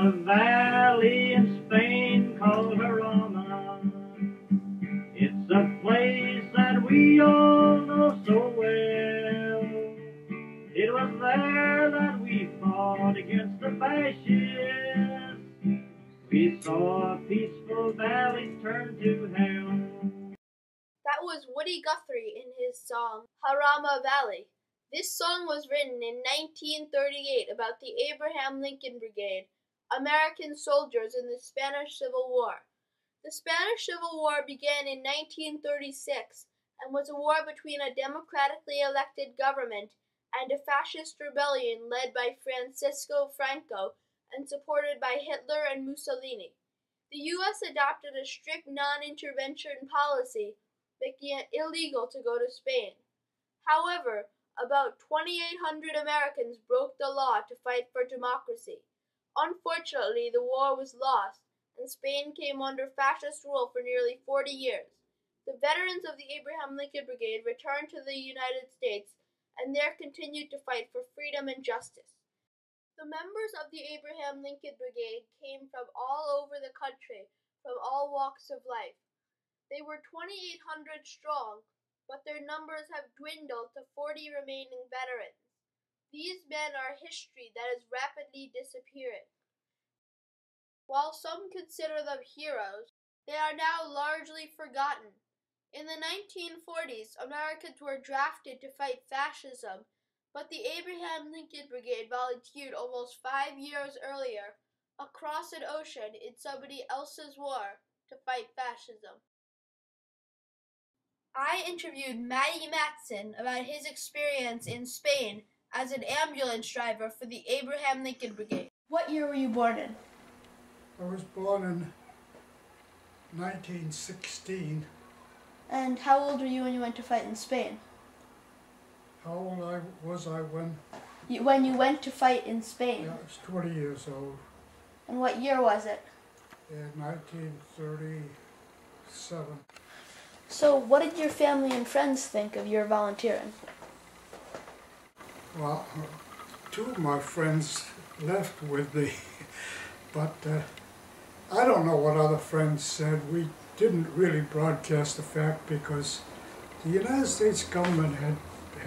a valley in Spain called Jarama. It's a place that we all know so well. It was there that we fought against the fascists. We saw a peaceful valley turn to hell. That was Woody Guthrie in his song Jarama Valley. This song was written in 1938 about the Abraham Lincoln Brigade, American soldiers in the Spanish Civil War. The Spanish Civil War began in 1936 and was a war between a democratically elected government and a fascist rebellion led by Francisco Franco and supported by Hitler and Mussolini. The U.S. adopted a strict non-intervention policy, making it illegal to go to Spain. However, about 2,800 Americans broke the law to fight for democracy. Unfortunately, the war was lost, and Spain came under fascist rule for nearly 40 years. The veterans of the Abraham Lincoln Brigade returned to the United States and there continued to fight for freedom and justice. The members of the Abraham Lincoln Brigade came from all over the country, from all walks of life. They were 2,800 strong, but their numbers have dwindled to 40 remaining veterans. These men are history that is rapidly disappearing. While some consider them heroes, they are now largely forgotten. In the 1940s, Americans were drafted to fight fascism, but the Abraham Lincoln Brigade volunteered almost 5 years earlier across an ocean in somebody else's war to fight fascism. I interviewed Matty Matson about his experience in Spain as an ambulance driver for the Abraham Lincoln Brigade. What year were you born in? I was born in 1916. And how old were you when you went to fight in Spain? How old was I when? When you went to fight in Spain? Yeah, I was 20 years old. And what year was it? In 1937. So what did your family and friends think of your volunteering? Well, two of my friends left with me, but I don't know what other friends said. We didn't really broadcast the fact because the United States government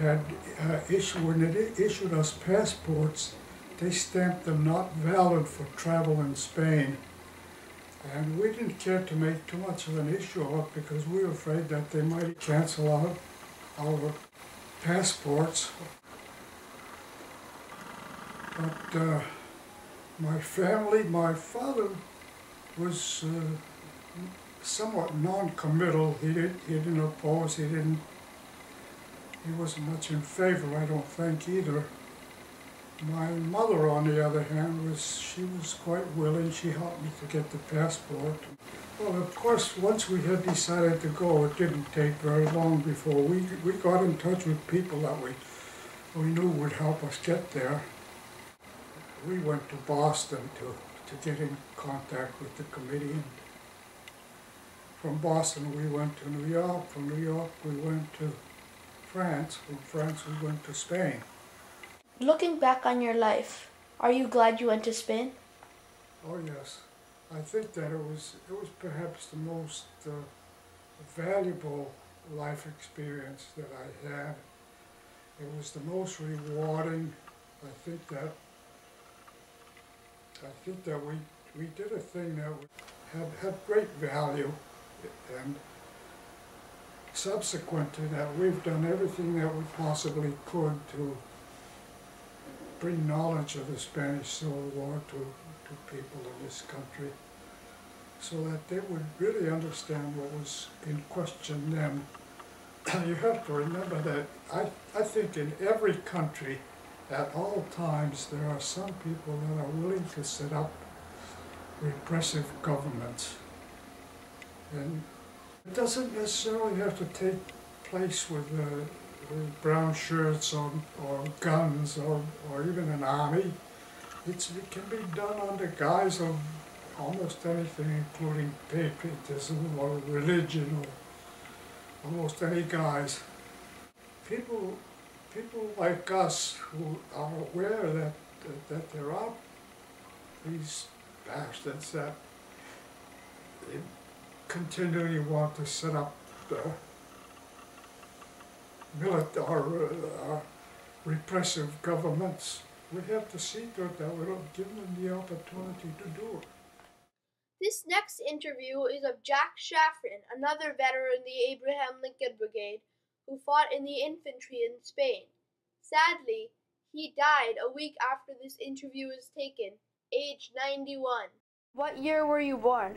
when it issued us passports, they stamped them not valid for travel in Spain. And we didn't care to make too much of an issue of it because we were afraid that they might cancel out our passports. But my family, my father was somewhat non-committal. He didn't oppose. He wasn't much in favor, I don't think, either. My mother, on the other hand, she was quite willing. She helped me to get the passport. Well, of course, once we had decided to go, it didn't take very long before we got in touch with people that we knew would help us get there. We went to Boston to get in contact with the committee. And from Boston, we went to New York. From New York, we went to France. From France, we went to Spain. Looking back on your life, are you glad you went to Spain? Oh yes, I think that it was perhaps the most valuable life experience that I had. It was the most rewarding. I think that we did a thing that had great value, and subsequent to that, we've done everything that we possibly could to bring knowledge of the Spanish Civil War to people in this country so that they would really understand what was in question then. You have to remember that I think in every country at all times there are some people that are willing to set up repressive governments. And it doesn't necessarily have to take place with brown shirts or guns or even an army. It can be done under guise of almost anything, including patriotism or religion or almost any guise. People like us who are aware that there are these past. It's that they continually want to set up repressive governments. We have to see to it that we don't give them the opportunity to do it. This next interview is of Jack Shaffrin, another veteran of the Abraham Lincoln Brigade, who fought in the infantry in Spain. Sadly, he died a week after this interview was taken, aged 91. What year were you born?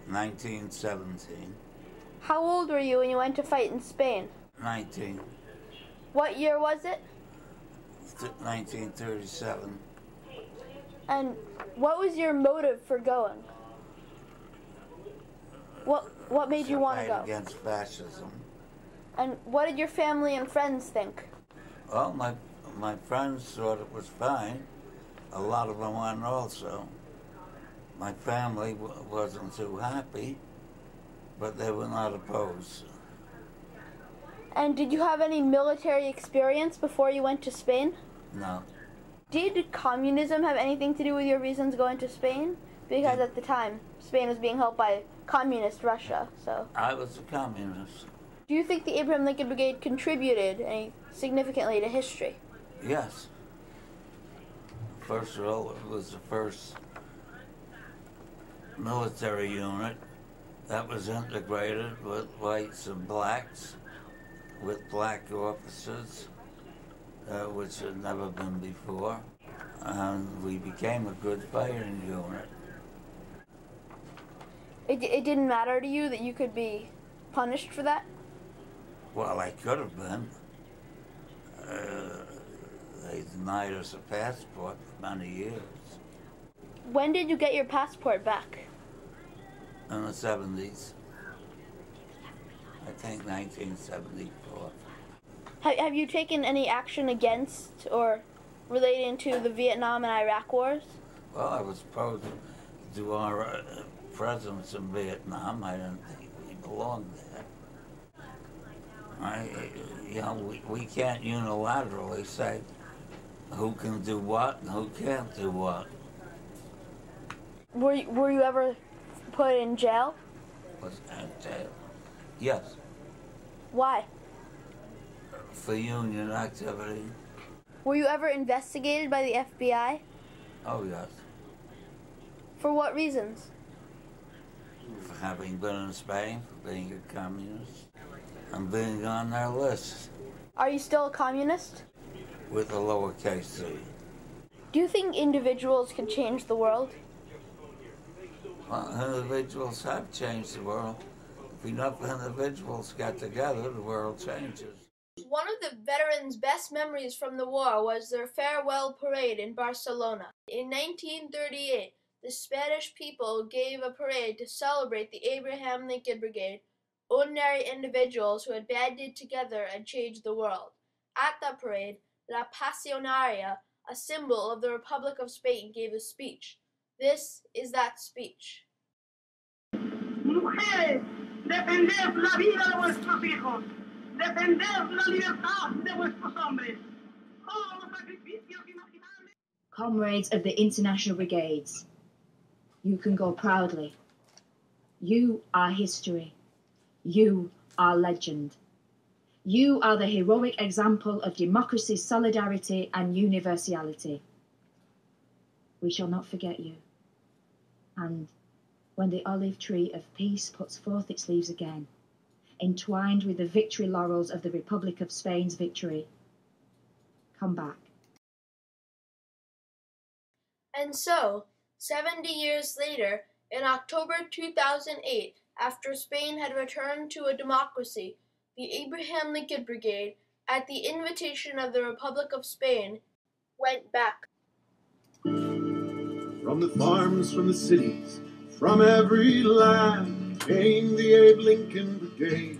1917. How old were you when you went to fight in Spain? 19. What year was it? 1937. And what was your motive for going? What made you want to go? Against fascism. And what did your family and friends think? Well, my friends thought it was fine. A lot of them went also. My family wasn't too happy, but they were not opposed. And did you have any military experience before you went to Spain? No. Did communism have anything to do with your reasons going to Spain? Because at the time, Spain was being held by communist Russia, so... I was a communist. Do you think the Abraham Lincoln Brigade contributed significantly to history? Yes. First of all, it was the first military unit that was integrated with whites and blacks, with black officers, which had never been before. And we became a good fighting unit. It didn't matter to you that you could be punished for that? Well, I could have been. They denied us a passport for many years. When did you get your passport back? In the 70s. I think 1974. Have you taken any action against or relating to the Vietnam and Iraq wars? Well, I was opposed to our presence in Vietnam. I didn't think we belonged there. We can't unilaterally say who can do what and who can't do what. Were you ever put in jail? Was in jail? Yes. Why? For union activity. Were you ever investigated by the FBI? Oh, yes. For what reasons? For having been in Spain, for being a communist, and being on their list. Are you still a communist? With a lowercase c. Do you think individuals can change the world? Well, individuals have changed the world. If enough individuals get together, the world changes. One of the veterans' best memories from the war was their farewell parade in Barcelona. In 1938, the Spanish people gave a parade to celebrate the Abraham Lincoln Brigade, ordinary individuals who had banded together and changed the world. At the parade, La Pasionaria, a symbol of the Republic of Spain, gave a speech. This is that speech. Mujeres, defended la vida de vuestros hijos. Defended la libertad de vuestros hombres. Todos los sacrificios imaginables. Comrades of the International Brigades, you can go proudly. You are history. You are legend. You are the heroic example of democracy, solidarity, and universality. We shall not forget you. And when the olive tree of peace puts forth its leaves again, entwined with the victory laurels of the Republic of Spain's victory, come back. And so, 70 years later, in October 2008, after Spain had returned to a democracy, the Abraham Lincoln Brigade, at the invitation of the Republic of Spain, went back. From the farms, from the cities, from every land came the Abe Lincoln Brigade,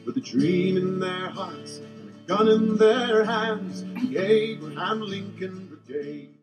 with a dream in their hearts and a gun in their hands, the Abraham Lincoln Brigade.